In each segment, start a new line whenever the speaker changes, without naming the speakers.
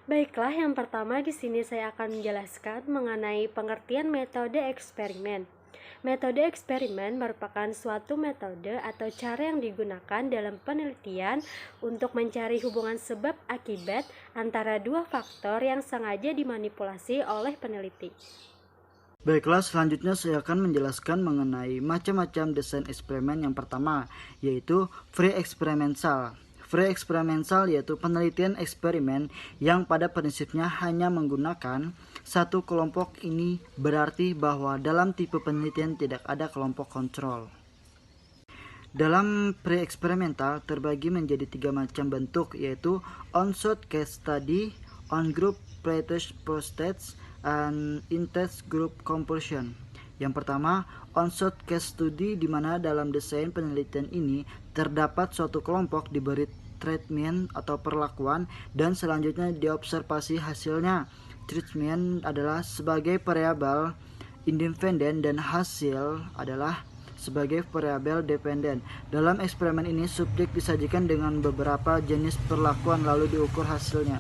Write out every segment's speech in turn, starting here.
Baiklah, yang pertama di sini saya akan menjelaskan mengenai pengertian metode eksperimen. Metode eksperimen merupakan suatu metode atau cara yang digunakan dalam penelitian untuk mencari hubungan sebab akibat antara dua faktor yang sengaja dimanipulasi oleh peneliti.
Baiklah, selanjutnya saya akan menjelaskan mengenai macam-macam desain eksperimen. Yang pertama, yaitu free experimental. Free experimental yaitu penelitian eksperimen yang pada prinsipnya hanya menggunakan satu kelompok. Ini berarti bahwa dalam tipe penelitian tidak ada kelompok kontrol. Dalam pre-eksperimental terbagi menjadi 3 macam bentuk, yaitu on-site case study, on-group pretest process, and in-test group compulsion. Yang pertama, on-site case study, di mana dalam desain penelitian ini terdapat suatu kelompok diberi treatment atau perlakuan dan selanjutnya diobservasi hasilnya. Treatment adalah sebagai variabel independen dan hasil adalah sebagai variabel dependen. Dalam eksperimen ini, subjek disajikan dengan beberapa jenis perlakuan lalu diukur hasilnya.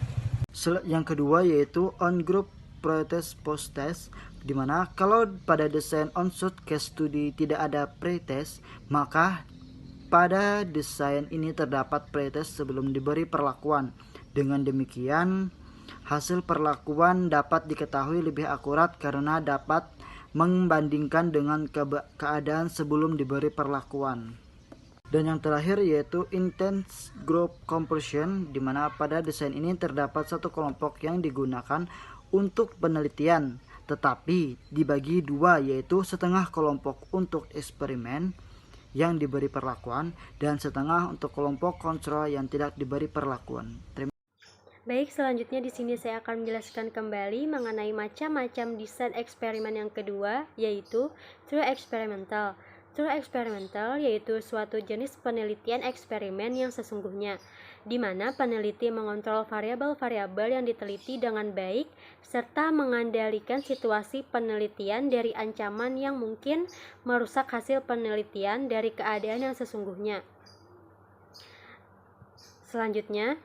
Yang kedua yaitu on-group pretest post-test, di mana kalau pada desain on-site case study tidak ada pretest, maka pada desain ini terdapat pretest sebelum diberi perlakuan. Dengan demikian, hasil perlakuan dapat diketahui lebih akurat karena dapat membandingkan dengan keadaan sebelum diberi perlakuan. Dan yang terakhir yaitu intense group compulsion, di mana pada desain ini terdapat satu kelompok yang digunakan untuk penelitian, tetapi dibagi dua, yaitu setengah kelompok untuk eksperimen yang diberi perlakuan dan setengah untuk kelompok kontrol yang tidak diberi perlakuan.
Baik, selanjutnya di sini saya akan menjelaskan kembali mengenai macam-macam desain eksperimen yang kedua, yaitu true experimental. True experimental yaitu suatu jenis penelitian eksperimen yang sesungguhnya, di mana peneliti mengontrol variabel-variabel yang diteliti dengan baik, serta mengendalikan situasi penelitian dari ancaman yang mungkin merusak hasil penelitian dari keadaan yang sesungguhnya. Selanjutnya,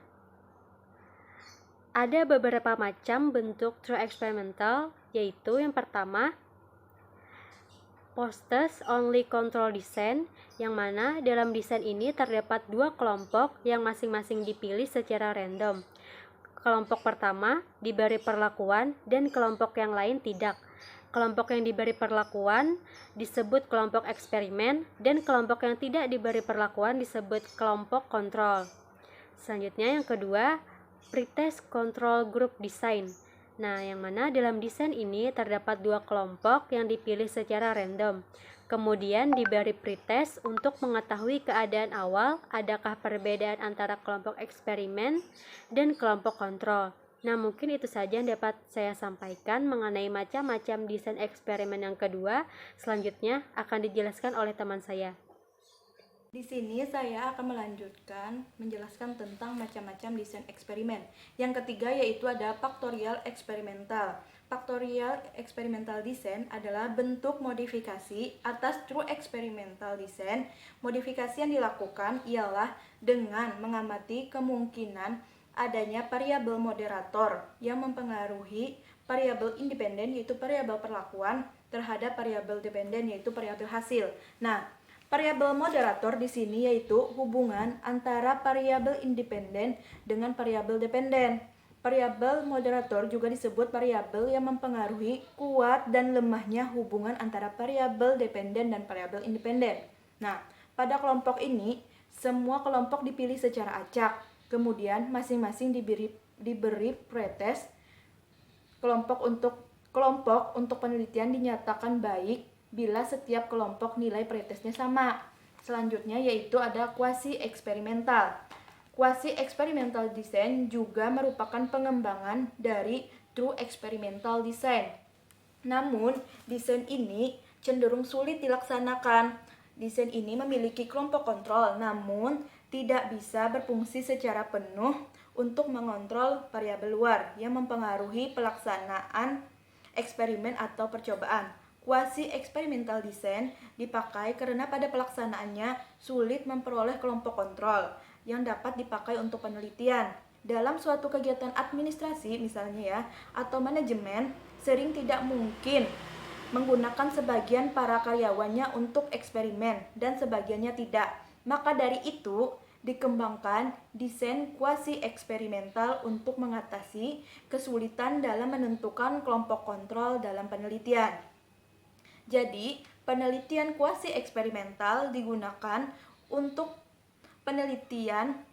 ada beberapa macam bentuk true experimental, yaitu yang pertama, Posters Only Control Design, yang mana dalam desain ini terdapat dua kelompok yang masing-masing dipilih secara random. Kelompok pertama diberi perlakuan dan kelompok yang lain tidak. Kelompok yang diberi perlakuan disebut kelompok eksperimen dan kelompok yang tidak diberi perlakuan disebut kelompok kontrol. Selanjutnya yang kedua, pretest control group design. Nah, yang mana dalam desain ini terdapat dua kelompok yang dipilih secara random. Kemudian diberi pretest untuk mengetahui keadaan awal, adakah perbedaan antara kelompok eksperimen dan kelompok kontrol. Nah, mungkin itu saja yang dapat saya sampaikan mengenai macam-macam desain eksperimen yang kedua. Selanjutnya akan dijelaskan oleh teman saya.
Di sini saya akan melanjutkan menjelaskan tentang macam-macam desain eksperimen. Yang ketiga yaitu ada faktorial eksperimental. Faktorial eksperimental design adalah bentuk modifikasi atas true experimental design. Modifikasi yang dilakukan ialah dengan mengamati kemungkinan adanya variabel moderator yang mempengaruhi variabel independen yaitu variabel perlakuan terhadap variabel dependen yaitu variabel hasil. Nah, variabel moderator di sini yaitu hubungan antara variabel independen dengan variabel dependen. Variabel moderator juga disebut variabel yang mempengaruhi kuat dan lemahnya hubungan antara variabel dependen dan variabel independen. Nah, pada kelompok ini semua kelompok dipilih secara acak. Kemudian masing-masing diberi pretest. Kelompok untuk penelitian dinyatakan baik bila setiap kelompok nilai pretestnya sama. Selanjutnya yaitu ada quasi eksperimental. Quasi eksperimental design juga merupakan pengembangan dari true experimental design. Namun, desain ini cenderung sulit dilaksanakan. Desain ini memiliki kelompok kontrol, namun tidak bisa berfungsi secara penuh untuk mengontrol variabel luar yang mempengaruhi pelaksanaan eksperimen atau percobaan. Quasi experimental design dipakai karena pada pelaksanaannya sulit memperoleh kelompok kontrol yang dapat dipakai untuk penelitian. Dalam suatu kegiatan administrasi misalnya ya, atau manajemen, sering tidak mungkin menggunakan sebagian para karyawannya untuk eksperimen dan sebagiannya tidak. Maka dari itu, dikembangkan desain kuasi eksperimental untuk mengatasi kesulitan dalam menentukan kelompok kontrol dalam penelitian. Jadi, penelitian kuasi eksperimental digunakan untuk penelitian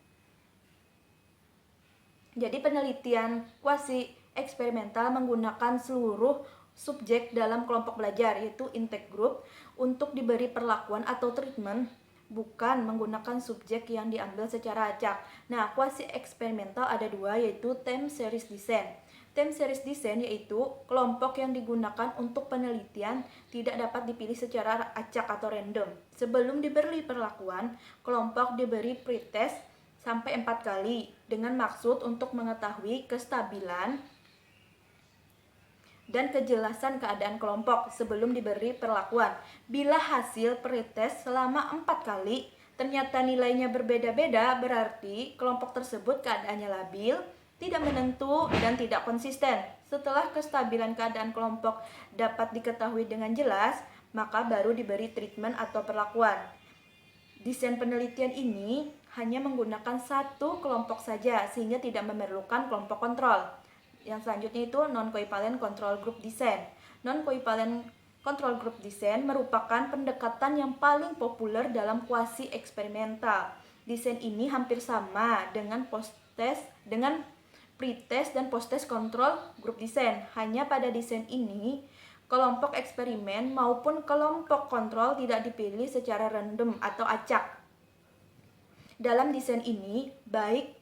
kuasi eksperimental menggunakan seluruh subjek dalam kelompok belajar, yaitu intake group, untuk diberi perlakuan atau treatment, bukan menggunakan subjek yang diambil secara acak. Nah, kuasi eksperimental ada dua, yaitu time series design. Time series design yaitu kelompok yang digunakan untuk penelitian tidak dapat dipilih secara acak atau random. Sebelum diberi perlakuan, kelompok diberi pretest sampai 4 kali dengan maksud untuk mengetahui kestabilan dan kejelasan keadaan kelompok sebelum diberi perlakuan. Bila hasil pretest selama 4 kali ternyata nilainya berbeda-beda, berarti kelompok tersebut keadaannya labil, tidak menentu, dan tidak konsisten. Setelah kestabilan keadaan kelompok dapat diketahui dengan jelas, maka baru diberi treatment atau perlakuan. Desain penelitian ini hanya menggunakan satu kelompok saja, sehingga tidak memerlukan kelompok kontrol. Yang selanjutnya itu non-covalent control group design. Non-covalent control group design merupakan pendekatan yang paling populer dalam kuasi eksperimental. Desain ini hampir sama dengan pretest dan post-test control group design. Hanya pada desain ini, kelompok eksperimen maupun kelompok kontrol tidak dipilih secara random atau acak. Dalam desain ini, baik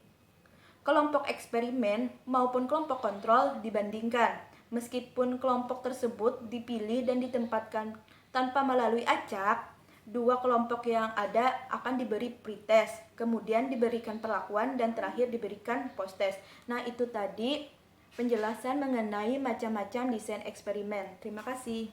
kelompok eksperimen maupun kelompok kontrol dibandingkan. Meskipun kelompok tersebut dipilih dan ditempatkan tanpa melalui acak, dua kelompok yang ada akan diberi pretest, kemudian diberikan perlakuan, dan terakhir diberikan post-test. Nah, itu tadi penjelasan mengenai macam-macam desain eksperimen. Terima kasih.